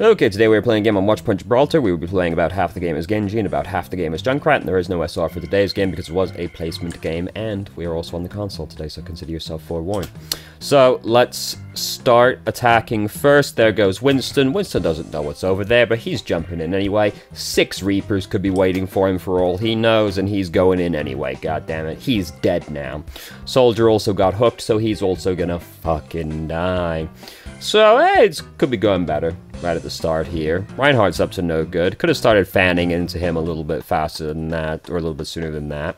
Okay, today we're playing a game on Watch Punch Gibraltar. We will be playing about half the game as Genji and about half the game as Junkrat, and there is no SR for today's game because it was a placement game, and we are also on the console today, so consider yourself forewarned. So, let's start attacking first. There goes Winston. Winston doesn't know what's over there, but he's jumping in anyway. 6 Reapers could be waiting for him for all he knows, and he's going in anyway, goddammit. He's dead now. Soldier also got hooked, so he's also gonna fucking die. So, hey, it could be going better right at the start here. Reinhardt's up to no good. Could have started fanning into him a little bit faster than that, or a little bit sooner than that.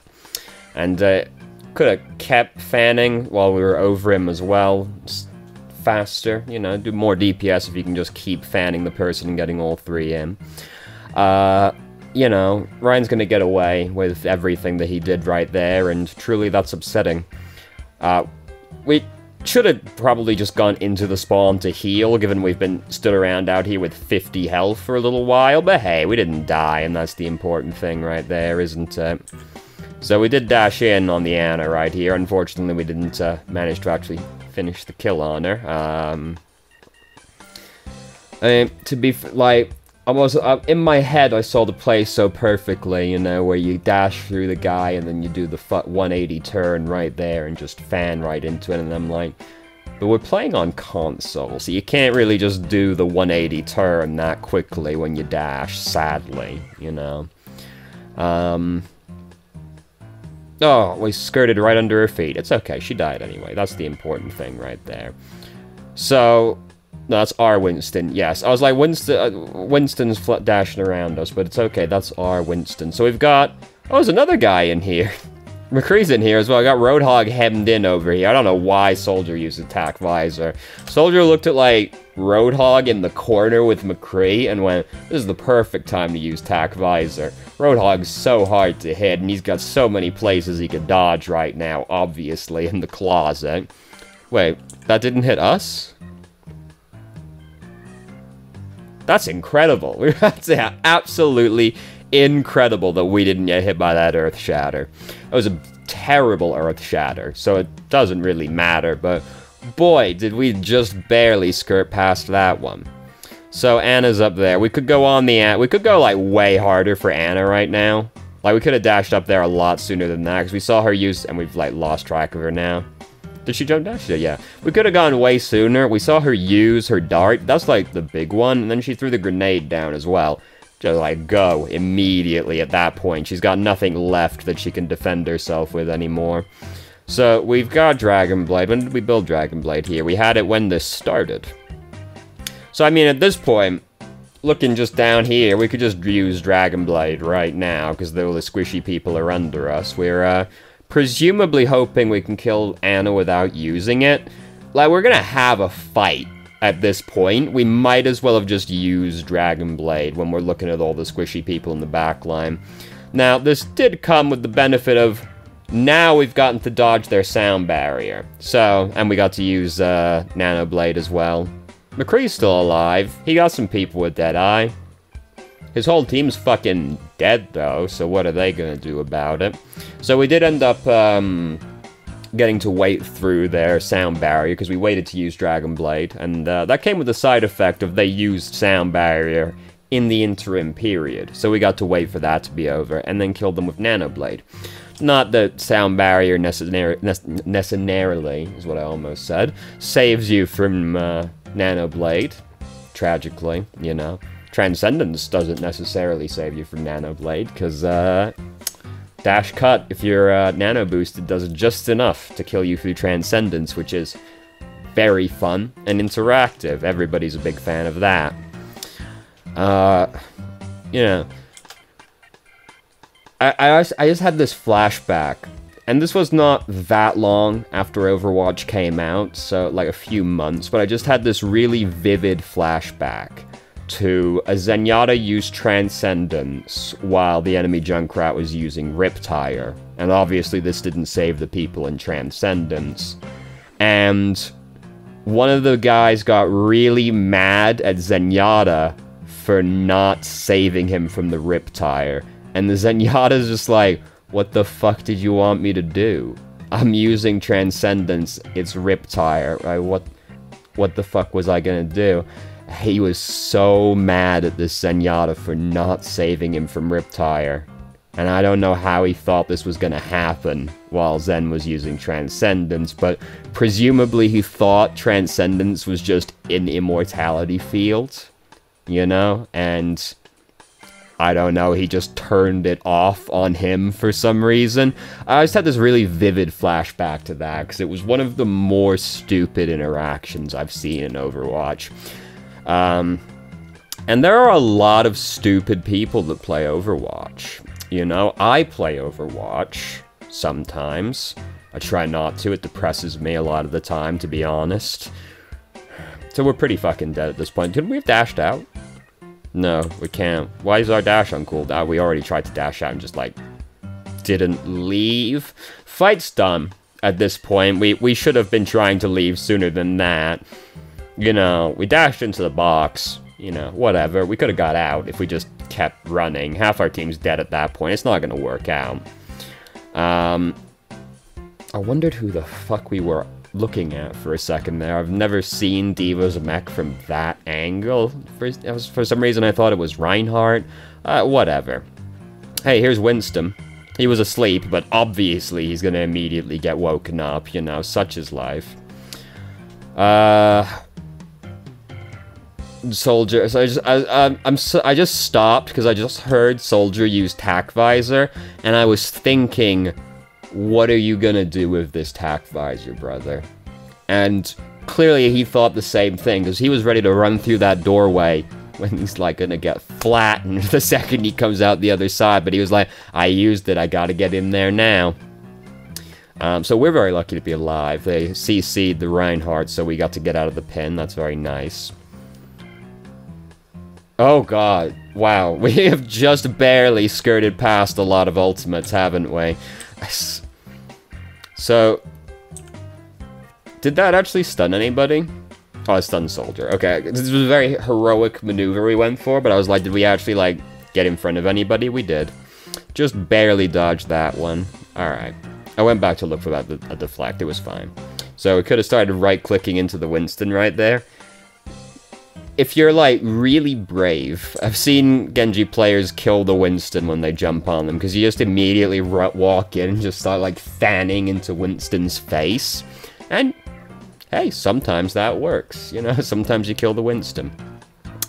And could have kept fanning while we were over him as well. Just faster, you know, do more DPS if you can just keep fanning the person and getting all 3 in. You know, Ryan's gonna get away with everything that he did right there, and truly that's upsetting. We should have probably just gone into the spawn to heal, given we've been stood around out here with 50 health for a little while, but hey, we didn't die, and that's the important thing right there, isn't it? So we did dash in on the Ana right here. Unfortunately, we didn't manage to actually finish the kill on her. To be, like, almost in my head, I saw the play so perfectly, you know, where you dash through the guy and then you do the 180 turn right there and just fan right into it, and I'm like, but we're playing on console, so you can't really just do the 180 turn that quickly when you dash, sadly, you know. Oh, we skirted right under her feet. It's okay, she died anyway. That's the important thing right there. So, no, that's our Winston, yes. I was like, Winston's dashing around us, but it's okay, that's our Winston. So we've got, oh, there's another guy in here. McCree's in here as well. I got Roadhog hemmed in over here. I don't know why Soldier used attack visor. Soldier looked at, like, Roadhog in the corner with McCree and went, this is the perfect time to use attack visor. Roadhog's so hard to hit, and he's got so many places he could dodge right now, obviously, in the closet. Wait, that didn't hit us? That's incredible. That's absolutely incredible that we didn't get hit by that Earth Shatter. It was a terrible Earth Shatter, so it doesn't really matter, but boy, did we just barely skirt past that one. So Ana's up there. We could go on the Ana. We could go, like, way harder for Ana right now. Like, we could have dashed up there a lot sooner than that, because we saw her use, and we've, like, lost track of her now. Did she jump dash? Yeah. We could have gone way sooner. We saw her use her dart. That's, like, the big one. And then she threw the grenade down as well. Just, like, go immediately at that point. She's got nothing left that she can defend herself with anymore. So, we've got Dragon Blade. When did we build Dragon Blade here? We had it when this started. So, I mean, at this point, looking just down here, we could just use Dragon Blade right now, because all the squishy people are under us. We're, presumably hoping we can kill Ana without using it. Like, we're gonna have a fight at this point. We might as well have just used Dragon Blade when we're looking at all the squishy people in the back line. Now, this did come with the benefit of, now we've gotten to dodge their sound barrier. So, and we got to use Nano Blade as well. McCree's still alive. He got some people with Deadeye. His whole team's fucking dead, though, so what are they gonna do about it? So we did end up getting to wait through their sound barrier, because we waited to use Dragon Blade, and that came with the side effect of they used sound barrier in the interim period. So we got to wait for that to be over, and then killed them with Nano Blade. Not that sound barrier necessarily, is what I almost said, saves you from Nano Blade, tragically, you know. Transcendence doesn't necessarily save you from Nano Blade, because dash cut, if you're nano boosted, does just enough to kill you through Transcendence, which is very fun and interactive. Everybody's a big fan of that. You know, I just had this flashback, and this was not that long after Overwatch came out, so like a few months, but I just had this really vivid flashback to a Zenyatta used Transcendence while the enemy Junkrat was using Riptire. And obviously this didn't save the people in Transcendence. And one of the guys got really mad at Zenyatta for not saving him from the Riptire. And the Zenyatta's just like, what the fuck did you want me to do? I'm using Transcendence, it's Riptire, right? What the fuck was I gonna do? He was so mad at this Zenyatta for not saving him from Riptire. And I don't know how he thought this was going to happen while Zen was using Transcendence, but presumably he thought Transcendence was just an immortality field, you know? And I don't know, he just turned it off on him for some reason. I just had this really vivid flashback to that, because it was one of the more stupid interactions I've seen in Overwatch. And there are a lot of stupid people that play Overwatch. You know, I play Overwatch sometimes. I try not to. It depresses me a lot of the time, to be honest. So we're pretty fucking dead at this point. Couldn't we have dashed out? No, we can't. Why is our dash on cooldown? We already tried to dash out and just, like, didn't leave. Fight's done at this point. We should have been trying to leave sooner than that. You know, we dashed into the box. You know, whatever. We could have got out if we just kept running. Half our team's dead at that point. It's not going to work out. I wondered who the fuck we were looking at for a second there. I've never seen D.Va's mech from that angle. For some reason, I thought it was Reinhardt. Whatever. Hey, here's Winston. He was asleep, but obviously he's going to immediately get woken up. You know, such is life. Soldier, so I just stopped because I just heard Soldier use Tac Visor, and I was thinking, what are you gonna do with this Tac Visor, brother? And clearly he thought the same thing, because he was ready to run through that doorway when he's like gonna get flattened the second he comes out the other side, but he was like, I used it, I gotta get in there now. So we're very lucky to be alive. They CC'd the Reinhardt, so we got to get out of the pin. That's very nice. Oh god, wow, we have just barely skirted past a lot of ultimates, haven't we? So, did that actually stun anybody? Oh, it stunned Soldier. Okay, this was a very heroic maneuver we went for, but I was like, did we actually, like, get in front of anybody? We did. Just barely dodged that one. Alright. I went back to look for that deflect, it was fine. So we could have started right-clicking into the Winston right there. If you're, like, really brave, I've seen Genji players kill the Winston when they jump on them, because you just immediately walk in and just start, like, fanning into Winston's face. And, hey, sometimes that works, you know? Sometimes you kill the Winston.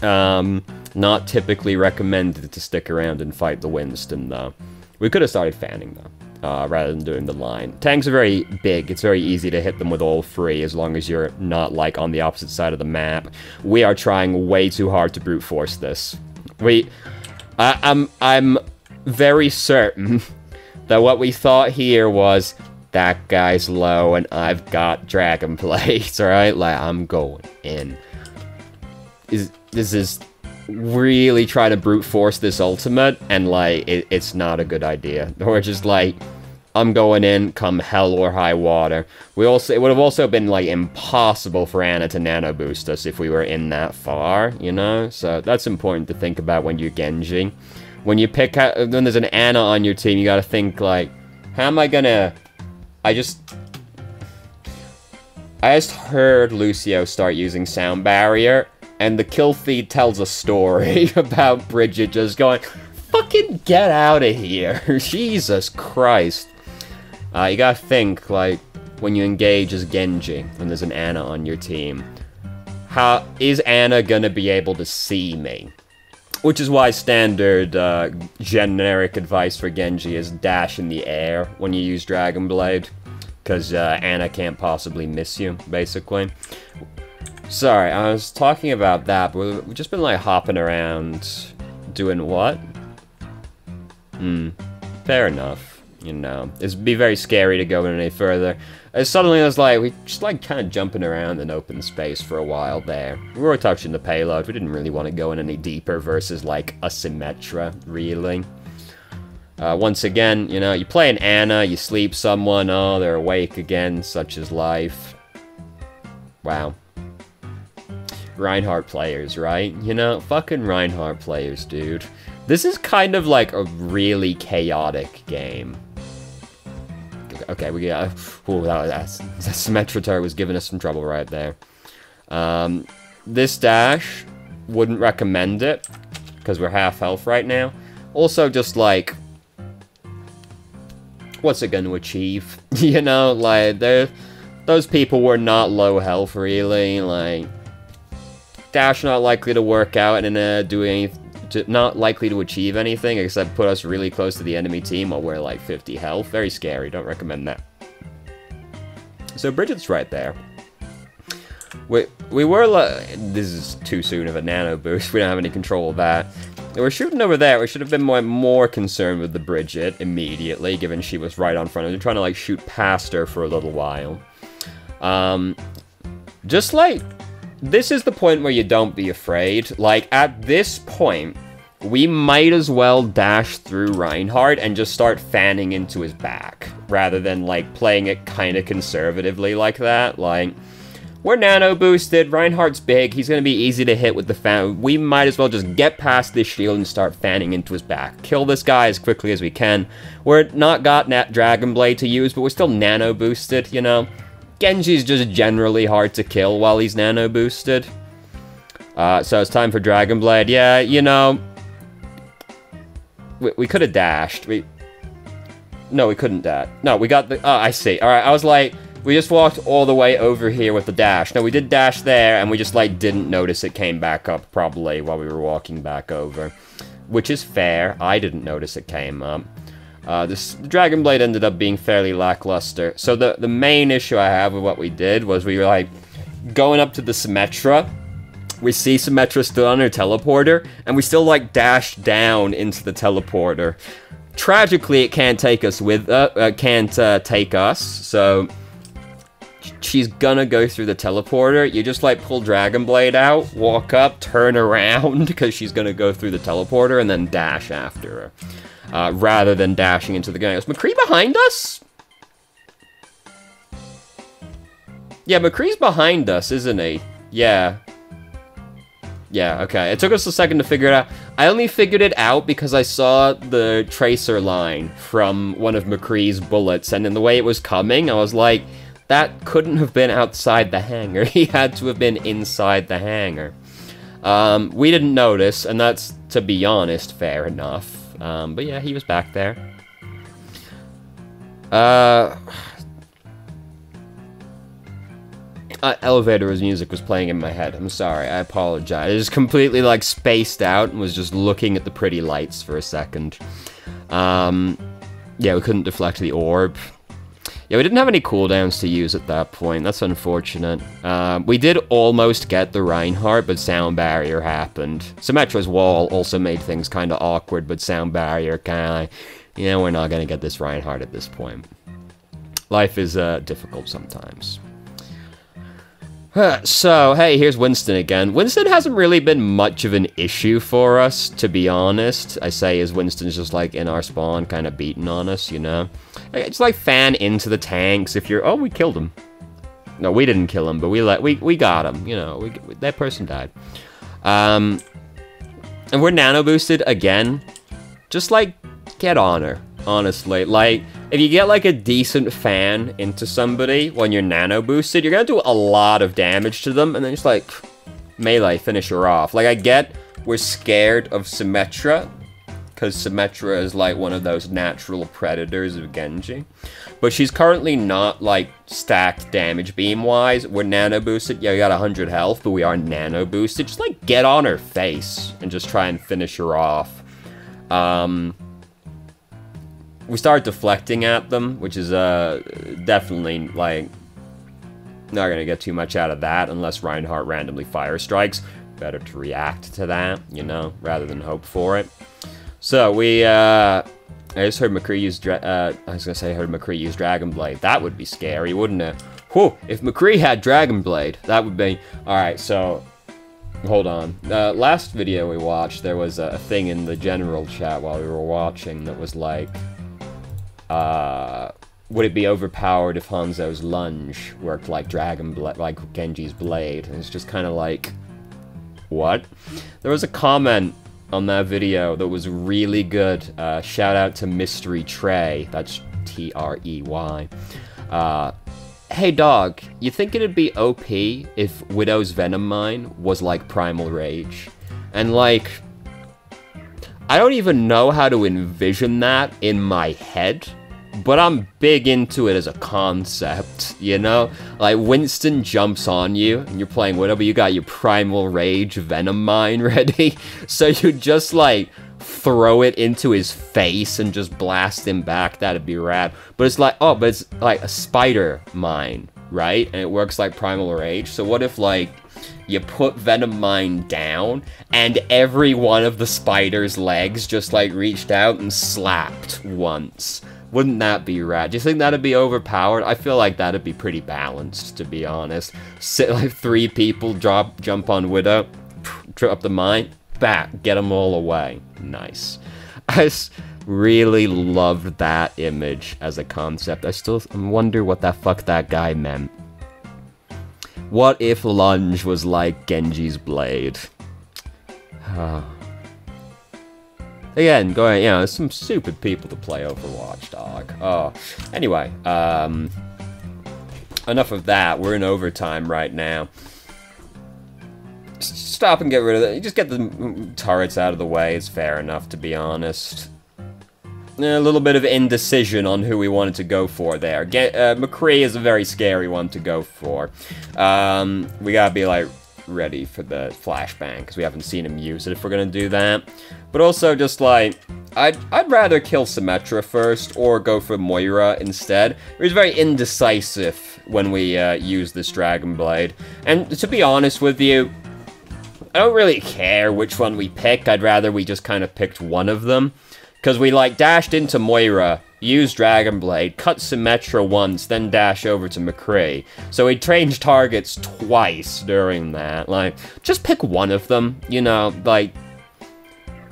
Not typically recommended to stick around and fight the Winston, though. We could have started fanning, though. Rather than doing the line. Tanks are very big. It's very easy to hit them with all three as long as you're not, like, on the opposite side of the map. We are trying way too hard to brute force this. I'm very certain that what we thought here was, that guy's low and I've got Dragon Blades, alright? Like, I'm going in. This is really trying to brute force this ultimate, and, like, it's not a good idea. We're just like, I'm going in, come hell or high water. It would have also been, like, impossible for Ana to nano boost us if we were in that far, you know? So that's important to think about when you're Genji. When you when there's an Ana on your team, you gotta think, like, how am I gonna... I just heard Lucio start using Sound Barrier, and the kill feed tells a story about Bridget just going, fucking get out of here. Jesus Christ. You gotta think, like, when you engage as Genji, when there's an Ana on your team, how is Ana gonna be able to see me? Which is why standard, generic advice for Genji is dash in the air when you use Dragon Blade. Because, Ana can't possibly miss you, basically. Sorry, I was talking about that, but we've just been, like, hopping around, doing what? Fair enough. You know, it'd be very scary to go in any further. Suddenly I was like, we just like kind of jumping around in open space for a while there. We were touching the payload, we didn't really want to go in any deeper versus like a Symmetra, really. Once again, you know, you play an Ana, you sleep someone, oh, they're awake again, such is life. Wow. Reinhardt players, right? You know, fucking Reinhardt players, dude. This is kind of like a really chaotic game. Okay, we got... Ooh, that Symmetra turret was giving us some trouble right there. This dash wouldn't recommend it, because we're half health right now. Also, just, like, what's it going to achieve? You know, like, those people were not low health, really. Like, dash not likely to work out and do anything. Not likely to achieve anything except put us really close to the enemy team while we're like 50 health. Very scary. Don't recommend that. So Bridget's right there. We were like, this is too soon of a nano boost. We don't have any control of that. We're shooting over there. We should have been more concerned with the Bridget immediately, given she was right on front. We were trying to like shoot past her for a little while. Just like, this is the point where you don't be afraid. Like, at this point, we might as well dash through Reinhardt and just start fanning into his back, rather than, like, playing it kind of conservatively like that. Like, we're nano boosted, Reinhardt's big, he's going to be easy to hit with the fan. We might as well just get past this shield and start fanning into his back. Kill this guy as quickly as we can. We're not got Dragon Blade to use, but we're still nano boosted, you know? Genji's just generally hard to kill while he's nano boosted. So it's time for Dragon Blade. Yeah, you know, we could have dashed. No, we couldn't dash. No, we got the... Oh, I see. Alright, I was like, we just walked all the way over here with the dash. No, we did dash there, and we just, like, didn't notice it came back up, probably, while we were walking back over. Which is fair. I didn't notice it came up. This Dragon Blade ended up being fairly lackluster. So the main issue I have with what we did was we were like going up to the Symmetra. We see Symmetra still on her teleporter, and we still like dash down into the teleporter. Tragically, it can't take us with take us. So she's gonna go through the teleporter. You just like pull Dragon Blade out, walk up, turn around because she's gonna go through the teleporter, and then dash after her. Rather than dashing into the game. Is McCree behind us? Yeah, McCree's behind us, isn't he? Yeah. Yeah, okay. It took us a second to figure it out. I only figured it out because I saw the tracer line from one of McCree's bullets, and in the way it was coming, I was like, that couldn't have been outside the hangar. He had to have been inside the hangar. We didn't notice, and that's, to be honest, fair enough. But yeah, he was back there. Elevator's music was playing in my head. I'm sorry, I apologize. I just completely, like, spaced out and was just looking at the pretty lights for a second. Yeah, we couldn't deflect the orb. Yeah, we didn't have any cooldowns to use at that point. That's unfortunate. We did almost get the Reinhardt, but sound barrier happened. Symmetra's wall also made things kind of awkward, but sound barrier kind of... You know, we're not going to get this Reinhardt at this point. Life is difficult sometimes. So, hey, here's Winston again. Winston hasn't really been much of an issue for us, to be honest. I say as Winston's just, like, in our spawn, kind of beating on us, you know? Just, like, fan into the tanks if you're... Oh, we killed him. No, we didn't kill him, but we got him, you know? That person died. And we're nano boosted again. Just, like, get on her, honestly. Like... If you get, like, a decent fan into somebody when you're nano boosted, you're gonna do a lot of damage to them, and then just, like, melee, finish her off. Like, I get we're scared of Symmetra, because Symmetra is, like, one of those natural predators of Genji. But she's currently not, like, stacked damage beam-wise. We're nano boosted. Yeah, we got 100 health, but we are nano boosted. Just, like, get on her face and just try and finish her off. We started deflecting at them, which is definitely, like, not going to get too much out of that unless Reinhardt randomly fire strikes. Better to react to that, you know, rather than hope for it. So, we, I just heard McCree use, I was going to say I heard McCree use Dragon Blade. That would be scary, wouldn't it? Whew, if McCree had Dragon Blade, that would be... Alright, so... Hold on. Last video we watched, there was a thing in the general chat while we were watching that was like... would it be overpowered if Hanzo's lunge worked like like Genji's blade? And it's just kind of like, what? There was a comment on that video that was really good. Shout out to Mystery Trey. That's Trey. Hey dog, you think it'd be OP if Widow's Venom Mine was like Primal Rage? And like, I don't even know how to envision that in my head, but I'm big into it as a concept, you know? Like, Winston jumps on you, and you're playing Widow, but you got your Primal Rage Venom Mine ready, so you just, like, throw it into his face and just blast him back. That'd be rad. But it's like, oh, but it's like a spider mine, right? And it works like Primal Rage. So what if, like, you put Venom Mine down, and every one of the spider's legs just, like, reached out and slapped once? Wouldn't that be rad? Do you think that'd be overpowered? I feel like that'd be pretty balanced, to be honest. Sit like 3 people, jump on Widow, trip up the mine, back, get them all away. Nice. I just really loved that image as a concept. I still wonder what the fuck that guy meant. What if Lunge was like Genji's blade? Again, going, you know, there's some stupid people to play Overwatch, dog. Oh, anyway, enough of that. We're in overtime right now. Stop and get rid of it. Just get the turrets out of the way. It's fair enough, to be honest. A little bit of indecision on who we wanted to go for there. McCree is a very scary one to go for. We gotta be, like, ready for the flashbang, because we haven't seen him use it if we're gonna do that. But also, just like, I'd rather kill Symmetra first, or go for Moira instead. He was very indecisive when we used this Dragon Blade. And to be honest with you, I don't really care which one we picked. I'd rather we just kind of picked one of them. Because we, like, dashed into Moira, used Dragon Blade, cut Symmetra once, then dash over to McCree. So we changed targets twice during that. Like, just pick one of them, you know, like,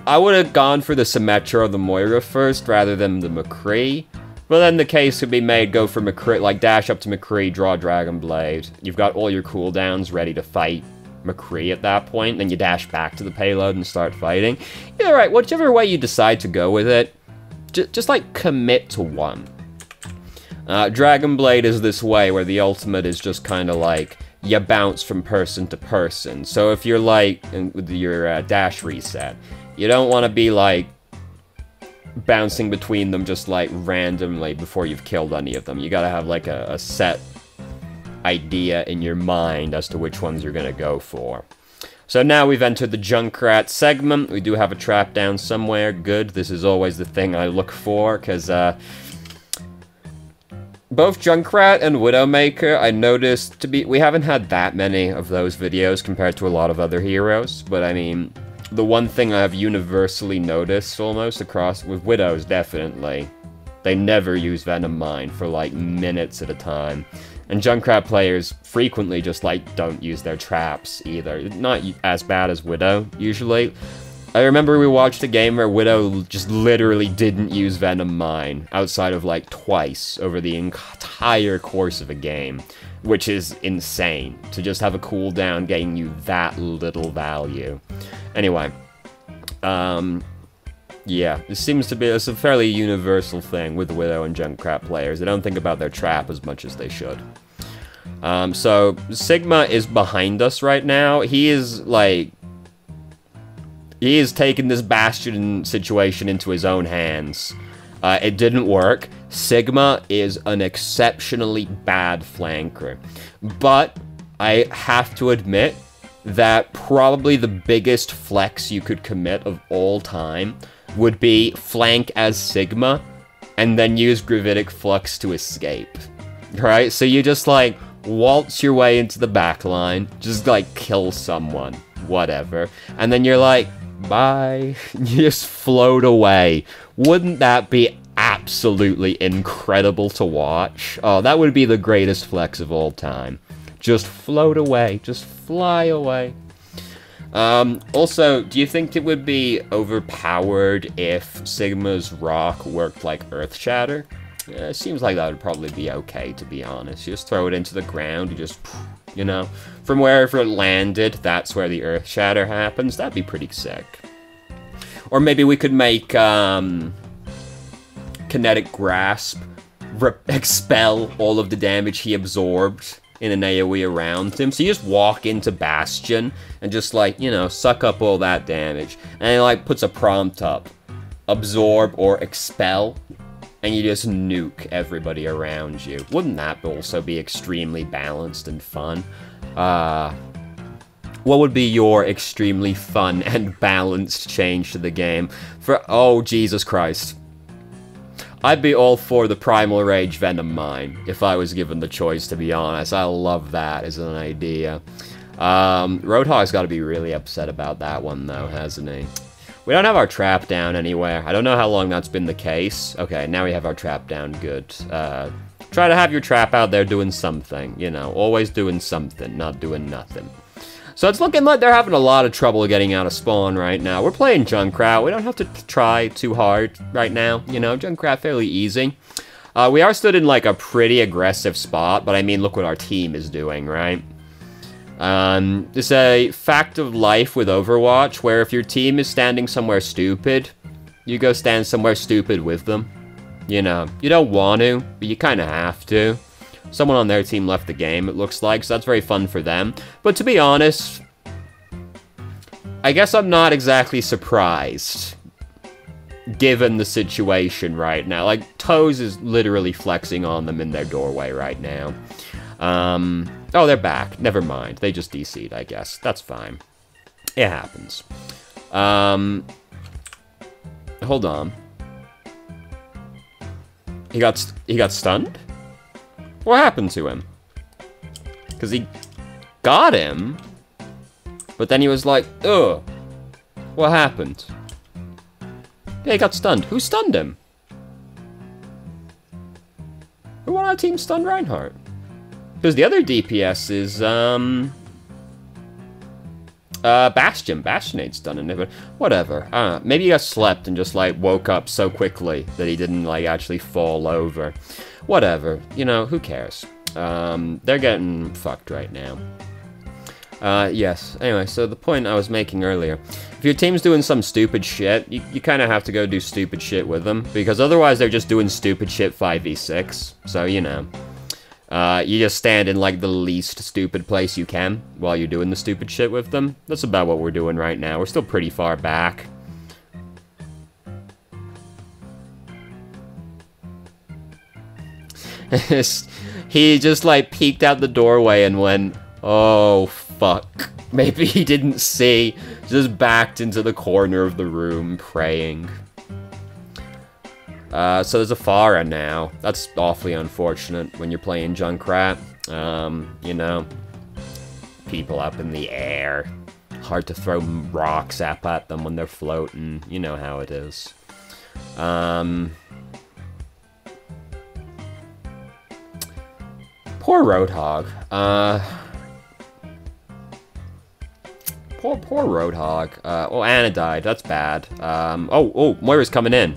I would have gone for the Symmetra or the Moira first, rather than the McCree. But then the case could be made, go for McCree, like, dash up to McCree, draw Dragon Blade. You've got all your cooldowns ready to fight McCree at that point, then you dash back to the payload and start fighting. Either right, whichever way you decide to go with it, just like, commit to one. Dragon Blade is this way, where the ultimate is just kind of like, you bounce from person to person. So if you're like, with your dash reset, you don't want to be like, bouncing between them just like, randomly before you've killed any of them. You gotta have like a set idea in your mind as to which ones you're gonna go for. So now we've entered the Junkrat segment. We do have a trap down somewhere. Good. This is always the thing I look for, because both Junkrat and Widowmaker, I noticed we haven't had that many of those videos compared to a lot of other heroes, but I mean, the one thing I have universally noticed almost across, with Widows definitely, they never use Venom Mine for like minutes at a time. And Junkrat players frequently just, like, don't use their traps, either. Not as bad as Widow, usually. I remember we watched a game where Widow just literally didn't use Venom Mine, outside of, like, twice over the entire course of a game. Which is insane, to just have a cooldown getting you that little value. Anyway, yeah, this seems to be a fairly universal thing with Widow and Junkrat players. They don't think about their trap as much as they should. So, Sigma is behind us right now. He is, like, he is taking this Bastion situation into his own hands. It didn't work. Sigma is an exceptionally bad flanker. But I have to admit that probably the biggest flex you could commit of all time would be flank as Sigma, and then use Gravitic Flux to escape. Right? So you just, like, waltz your way into the backline, just, like, kill someone, whatever, and then you're like, bye. You just float away. Wouldn't that be absolutely incredible to watch? Oh, that would be the greatest flex of all time. Just float away. Just fly away. Also, do you think it would be overpowered if Sigma's Rock worked like Earth Shatter? It seems like that would probably be okay, to be honest. You just throw it into the ground, you just, you know, from wherever it landed, that's where the Earth Shatter happens. That'd be pretty sick. Or maybe we could make, Kinetic Grasp expel all of the damage he absorbed in an AoE around him. So you just walk into Bastion and just, like, you know, suck up all that damage. And it, like, puts a prompt up. Absorb or expel. And you just nuke everybody around you. Wouldn't that also be extremely balanced and fun? What would be your extremely fun and balanced change to the game? Oh, Jesus Christ. I'd be all for the Primal Rage Venom Mine, if I was given the choice, to be honest. I love that as an idea. Roadhog's got to be really upset about that one, though, hasn't he? We don't have our trap down anywhere. I don't know how long that's been the case. Okay, now we have our trap down. Good. Try to have your trap out there doing something, you know. Always doing something, not doing nothing. So it's looking like they're having a lot of trouble getting out of spawn right now. We're playing Junkrat. We don't have to try too hard right now. You know, Junkrat fairly easy. We are stood in, like, a pretty aggressive spot, but I mean, look what our team is doing, right? It's a fact of life with Overwatch, where if your team is standing somewhere stupid, you go stand somewhere stupid with them. You know, you don't want to, but you kind of have to. Someone on their team left the game, it looks like, so that's very fun for them. But to be honest, I guess I'm not exactly surprised, given the situation right now. Like, Toes is literally flexing on them in their doorway right now. Oh, they're back. Never mind. They just DC'd, I guess. That's fine. It happens. Hold on. He got stunned? What happened to him? Because he got him, but then he was like, ugh. What happened? Yeah, he got stunned. Who stunned him? Who on our team stunned Reinhardt? Because the other DPS is, Bastion. Bastion ain't stunning him, but whatever. Maybe he got slept and just, like, woke up so quickly that he didn't, like, actually fall over. Whatever. You know, who cares? They're getting fucked right now. Yes. Anyway, so the point I was making earlier. If your team's doing some stupid shit, you kind of have to go do stupid shit with them, because otherwise they're just doing stupid shit 5v6. So, you know. You just stand in, like, the least stupid place you can while you're doing the stupid shit with them. That's about what we're doing right now. We're still pretty far back. He just, like, peeked out the doorway and went, oh, fuck. Maybe he didn't see. Just backed into the corner of the room, praying. So there's a Pharah now. That's awfully unfortunate when you're playing Junkrat. You know, people up in the air. Hard to throw rocks up at them when they're floating. You know how it is. Poor Roadhog. Poor Roadhog. Oh, Anna died. That's bad. Oh, Moira's coming in.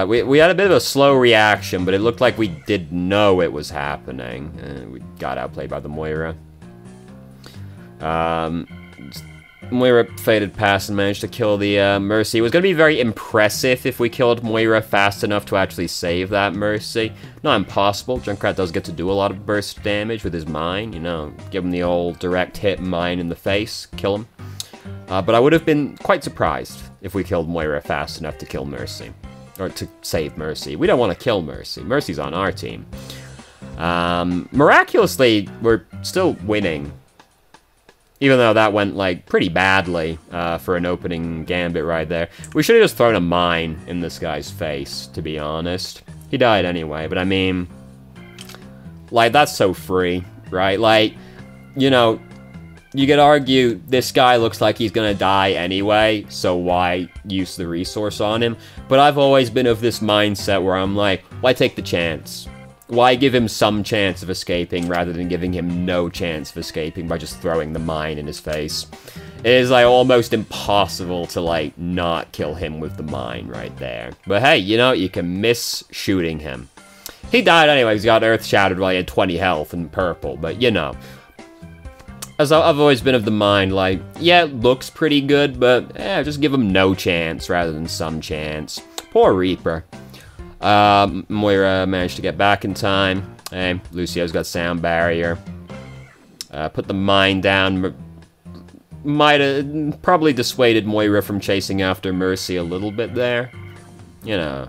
We had a bit of a slow reaction, but it looked like we did know it was happening. We got outplayed by the Moira. Moira faded past and managed to kill the Mercy. It was going to be very impressive if we killed Moira fast enough to actually save that Mercy. Not impossible. Junkrat does get to do a lot of burst damage with his mine. You know, give him the old direct hit mine in the face, kill him. But I would have been quite surprised if we killed Moira fast enough to kill Mercy. Or to save Mercy. We don't want to kill Mercy. Mercy's on our team. Miraculously, we're still winning. Even though that went, like, pretty badly for an opening gambit right there. We should have just thrown a mine in this guy's face, to be honest. He died anyway, but I mean... Like, that's so free, right? Like, you know... You could argue this guy looks like he's gonna die anyway, so why use the resource on him? But I've always been of this mindset where I'm like, why take the chance? Why give him some chance of escaping rather than giving him no chance of escaping by just throwing the mine in his face? It is, like, almost impossible to, like, not kill him with the mine right there. But hey, you know, you can miss shooting him. He died anyway, he's got Earth Shattered while he had 20 health and purple, but you know. As I've always been of the mind, like, yeah, it looks pretty good, but, just give him no chance rather than some chance. Poor Reaper. Moira managed to get back in time. Hey, Lucio's got sound barrier. Put the mine down. Might have probably dissuaded Moira from chasing after Mercy a little bit there. You know,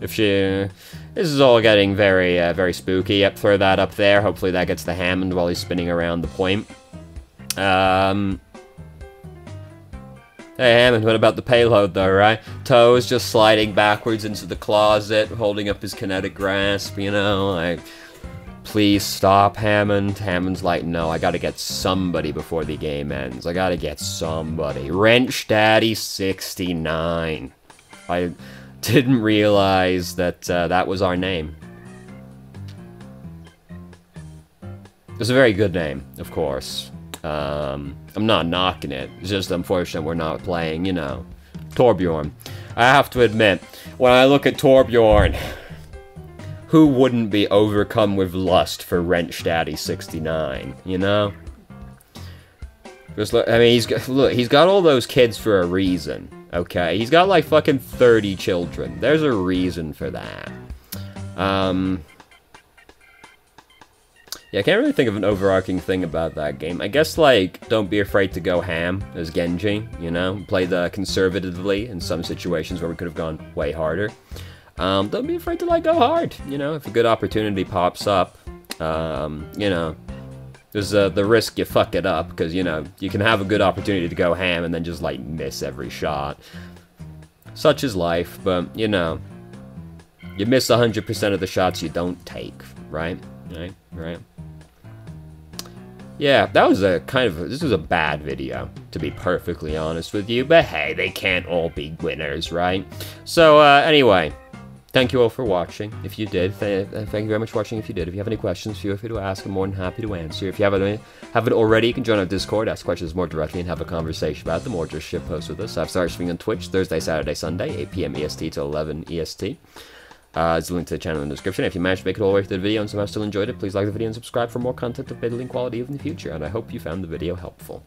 if she... This is all getting very, very spooky. Yep, throw that up there. Hopefully that gets the Hammond while he's spinning around the point. Hey, Hammond, what about the payload, though, right? Toe is just sliding backwards into the closet, holding up his kinetic grasp, you know, like... Please stop, Hammond. Hammond's like, no, I gotta get somebody before the game ends. I gotta get somebody. Wrench Daddy 69. I didn't realize that that was our name. It's a very good name, of course. I'm not knocking it. It's just unfortunate we're not playing, you know, Torbjorn. I have to admit, when I look at Torbjorn, who wouldn't be overcome with lust for Wrench Daddy 69, you know? Just look, I mean, he's got all those kids for a reason, okay? He's got like fucking 30 children. There's a reason for that. Yeah, I can't really think of an overarching thing about that game. I guess, like, don't be afraid to go ham as Genji, you know? Play the conservatively in some situations where we could have gone way harder. Don't be afraid to, like, go hard, you know? If a good opportunity pops up, you know, there's the risk you fuck it up, because, you know, you can have a good opportunity to go ham and then just, like, miss every shot. Such is life, but, you know, you miss 100% of the shots you don't take, right? Right. Yeah, that was this was a bad video, to be perfectly honest with you, but hey, they can't all be winners, right? So, anyway, thank you all for watching. If you did, thank you very much for watching if you did. If you have any questions, feel free to ask. I'm more than happy to answer. If you haven't already, you can join our Discord, ask questions more directly, and have a conversation about them, or just ship posts with us. I've started streaming on Twitch Thursday, Saturday, Sunday, 8 PM EST to 11 EST. There's a link to the channel in the description. If you managed to make it all the way through the video and somehow still enjoyed it, please like the video and subscribe for more content of better quality in the future, and I hope you found the video helpful.